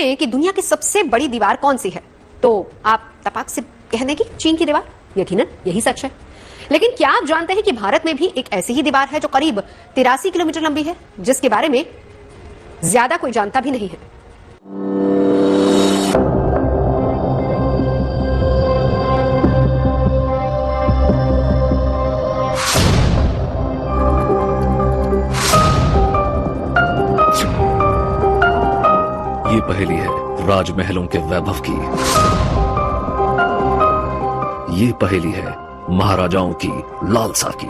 पूछें कि दुनिया की सबसे बड़ी दीवार कौन सी है, तो आप तपाक से कह दें कि चीन की दीवार। यकीनन यही सच है। लेकिन क्या आप जानते हैं कि भारत में भी एक ऐसी ही दीवार है जो करीब 83 किलोमीटर लंबी है, जिसके बारे में ज्यादा कोई जानता भी नहीं है। ये पहेली है राजमहलों के वैभव की। ये पहेली है महाराजाओं की लालसा की।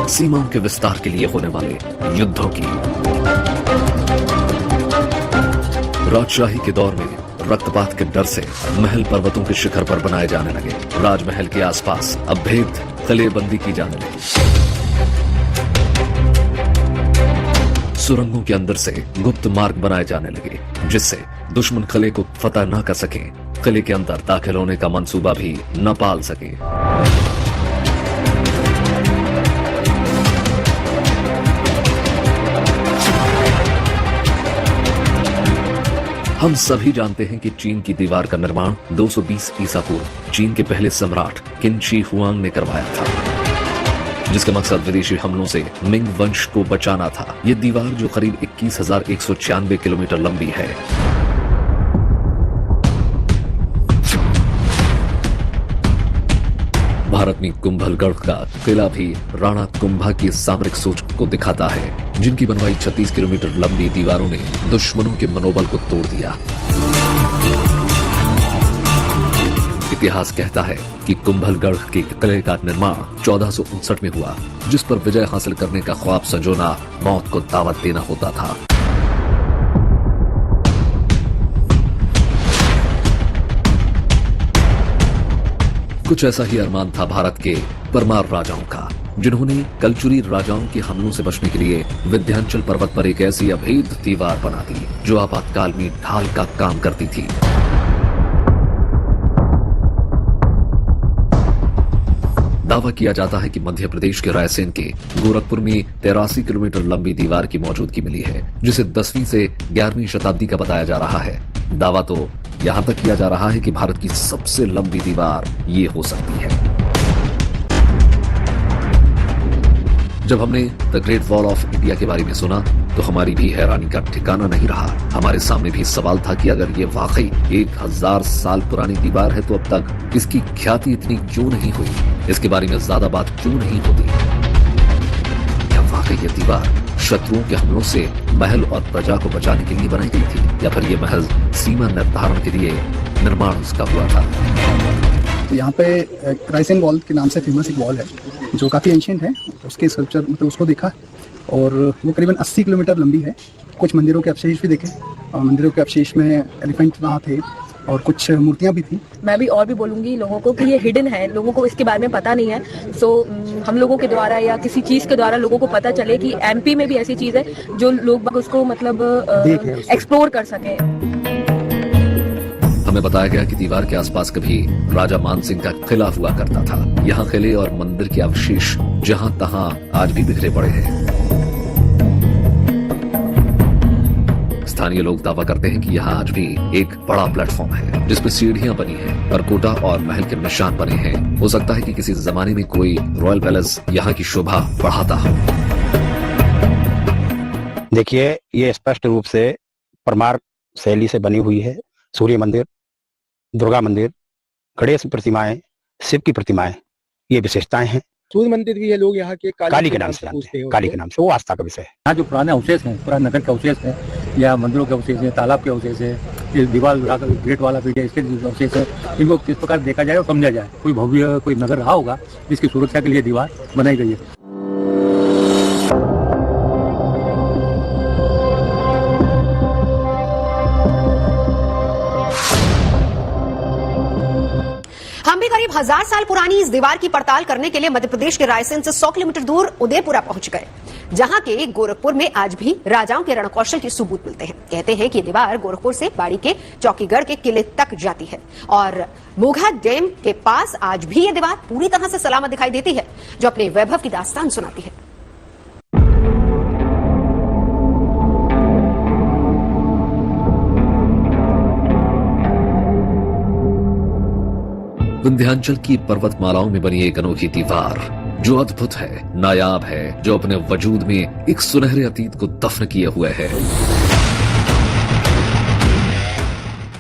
सीमाओं के विस्तार के लिए होने वाले युद्धों की। राजशाही के दौर में रक्तपात के डर से महल पर्वतों के शिखर पर बनाए जाने लगे। राजमहल के आसपास अब भेद किलेबंदी की जाने लगी। सुरंगों के अंदर से गुप्त मार्ग बनाए जाने लगे, जिससे दुश्मन किले को फतह न कर सके, किले के अंदर दाखिल होने का मंसूबा भी न पाल सके। हम सभी जानते हैं कि चीन की दीवार का निर्माण 220 ईसा पूर्व चीन के पहले सम्राट किन शी हुआंग ने करवाया था, जिसका मकसद विदेशी हमलों से मिंग वंश को बचाना था। यह दीवार जो करीब 21,196 किलोमीटर लंबी है, भारत में कुंभलगढ़ का किला भी राणा कुंभा की सामरिक सोच को दिखाता है, जिनकी बनवाई 36 किलोमीटर लंबी दीवारों ने दुश्मनों के मनोबल को तोड़ दिया। इतिहास कहता है कि कुंभलगढ़ के किले का निर्माण 1459 में हुआ, जिस पर विजय हासिल करने का ख्वाब संजोना मौत को दावत देना होता था। कुछ ऐसा ही अरमान था भारत के परमार राजाओं का, जिन्होंने कलचुरी राजाओं के हमलों से बचने के लिए विंध्याचल पर्वत पर एक ऐसी अभेद दीवार बना दी, जो आपातकाल में ढाल का काम करती थी। दावा किया जाता है कि मध्य प्रदेश के रायसेन के गोरखपुर में 83 किलोमीटर लंबी दीवार की मौजूदगी मिली है, जिसे 10वीं से 11वीं शताब्दी का बताया जा रहा है। दावा तो यहां तक किया जा रहा है कि भारत की सबसे लंबी दीवार ये हो सकती है। जब हमने the great wall of India के बारे में सुना तो हमारी भी हैरानी का ठिकाना नहीं रहा। हमारे सामने भी सवाल था कि अगर ये वाकई 1000 साल पुरानी दीवार है तो अब तक इसकी ख्याति इतनी क्यों नहीं हुई, इसके बारे में ज्यादा बात क्यों नहीं होती। क्या वाकई ये दीवार शत्रुओं के हमलों से महल और प्रजा को बचाने के लिए बनाई गई थी, या फिर ये महल सीमा निर्धारण के लिए निर्माण उसका हुआ था। तो यहाँ पे रायसेन वॉल के नाम से फेमस एक वॉल है जो काफ़ी एंशिएंट है। उसके स्कल्पचर मतलब उसको देखा और वो करीबन 80 किलोमीटर लंबी है। कुछ मंदिरों के अवशेष भी देखे और मंदिरों के अवशेष में एलिफेंट वहाँ थे और कुछ मूर्तियाँ भी थी। मैं भी और भी बोलूँगी लोगों को कि ये हिडन है, लोगों को इसके बारे में पता नहीं है। सो हम लोगों के द्वारा या किसी चीज़ के द्वारा लोगों को पता चले कि एमपी में भी ऐसी चीज़ है जो लोग उसको मतलब एक्सप्लोर कर सके। हमें बताया गया कि दीवार के आसपास कभी राजा मानसिंह का किला हुआ करता था। यहाँ किले और मंदिर के अवशेष जहाँ तहाँ आज भी बिखरे पड़े हैं। स्थानीय लोग दावा करते हैं कि यहाँ आज भी एक बड़ा प्लेटफॉर्म है जिसपे सीढ़ियां बनी हैं, परकोटा और महल के निशान बने हैं। हो सकता है कि किसी जमाने में कोई रॉयल पैलेस यहाँ की शोभा बढ़ाता हो। देखिए, ये स्पष्ट रूप से परमार शैली से बनी हुई है। सूर्य मंदिर, दुर्गा मंदिर, गणेश प्रतिमाएं, शिव की प्रतिमाएं, ये विशेषताएं हैं। सूर्य मंदिर भी ये लोग यहाँ के काली के नाम से जानते हैं। काली के नाम से वो आस्था का विषय है। यहाँ जो पुराने अवशेष हैं, पुराने नगर के अवशेष हैं या मंदिरों के अवशेष हैं, तालाब के अवशेष है, ये दीवार गेट वाला भी है, इसके अवशेष है, इनको किस प्रकार देखा जाए और समझा जाए। कोई भव्य कोई नगर रहा होगा जिसकी सुरक्षा के लिए दीवार बनाई गई है। हम भी करीब 1000 साल पुरानी इस दीवार की पड़ताल करने के लिए मध्य प्रदेश के रायसेन से 100 किलोमीटर दूर उदयपुरा पहुंच गए, जहां के गोरखपुर में आज भी राजाओं के रणकौशल के सबूत मिलते हैं। कहते हैं कि ये दीवार गोरखपुर से बाड़ी के चौकीगढ़ के किले तक जाती है और मोघा डैम के पास आज भी ये दीवार पूरी तरह से सलामत दिखाई देती है, जो अपने वैभव की दास्तान सुनाती है। विंध्याचल की पर्वतमालाओं में बनी एक अनोखी दीवार जो अद्भुत है, नायाब है, जो अपने वजूद में एक सुनहरे अतीत को दफन किए हुए है।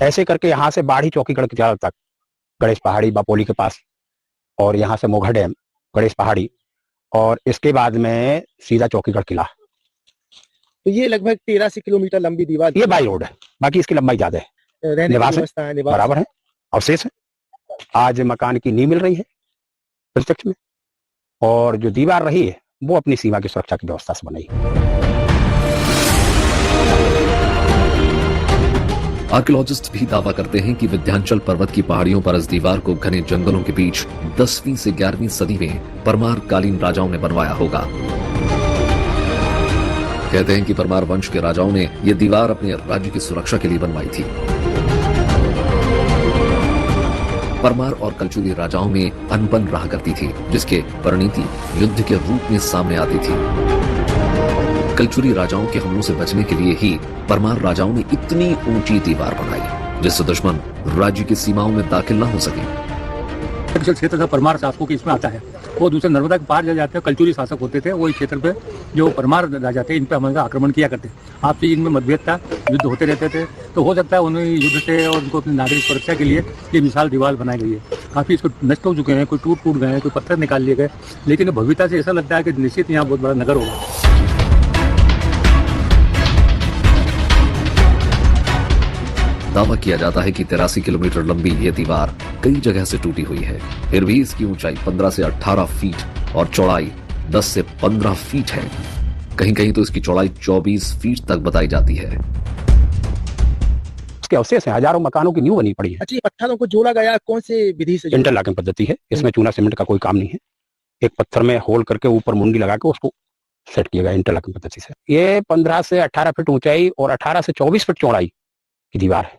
ऐसे करके यहाँ से बाढ़ी चौकीगढ़ के चारों तक, गणेश पहाड़ी बापोली के पास, और यहाँ से मोघा डैम, गणेश पहाड़ी, और इसके बाद में सीधा चौकीगढ़ किला। तो ये लगभग 1300 किलोमीटर लंबी दीवार ये बाई रोड है, बाकी इसकी लंबाई ज्यादा है। रहने की निवास है, व्यवस्था है, निवास बराबर है, अवशेष है। आज मकान की नींव मिल रही है प्रत्यक्ष में, और जो दीवार रही है वो अपनी सीमा की सुरक्षा की व्यवस्था से बनाई है। आर्कियोलॉजिस्ट भी दावा करते हैं कि विंध्याचल पर्वत की पहाड़ियों पर इस दीवार को घने जंगलों के बीच 10वीं से 11वीं सदी में परमार कालीन राजाओं ने बनवाया होगा। कहते हैं कि परमार वंश के राजाओं ने यह दीवार अपने राज्य की सुरक्षा के लिए बनवाई थी। परमार और कलचुरी राजाओं में अनबन रहा करती थी, जिसके परिणति युद्ध के रूप में सामने आती थी। कलचुरी राजाओं के हमलों से बचने के लिए ही परमार राजाओं ने इतनी ऊंची दीवार बनाई जिससे दुश्मन राज्य की सीमाओं में दाखिल न हो सके। जो क्षेत्र था परमार शासकों के इसमें आता है, वो दूसरे नर्मदा के पार जाते हैं, कलचुरी शासक होते थे, वो इस क्षेत्र पे जो परमार राजा थे इन पे हमारा आक्रमण किया करते। आपसी इनमें मतभेद था, युद्ध होते रहते थे, तो हो सकता है उन्हें युद्ध से और उनको अपनी नागरिक सुरक्षा के लिए ये विशाल दीवार बनाई गई है। काफी इसको नष्ट हो चुके हैं, कोई टूट गए हैं, कोई पत्थर निकाल लिए गए, लेकिन भव्यता से ऐसा लगता है कि निश्चित यहाँ बहुत बड़ा नगर होगा। दावा किया जाता है कि 83 किलोमीटर लंबी यह दीवार कई जगह से टूटी हुई है, फिर भी इसकी ऊंचाई 15 से 18 फीट और चौड़ाई 10 से 15 फीट है। कहीं कहीं तो इसकी चौड़ाई 24 फीट तक बताई जाती है। इसके अवशेष हैं, हजारों मकानों की नींव बनी पड़ी है। अच्छा, ये पत्थरों को जोड़ा गया कौन से विधि से? इंटरलॉकिंग पद्धति है, इसमें चूना सीमेंट का कोई काम नहीं है। एक पत्थर में होल करके ऊपर मुंडी लगा के उसको सेट किया गया इंटरलॉकिंग पद्धति से। ये 15 से 18 फीट ऊंचाई और 18 से 24 फीट चौड़ाई की दीवार है।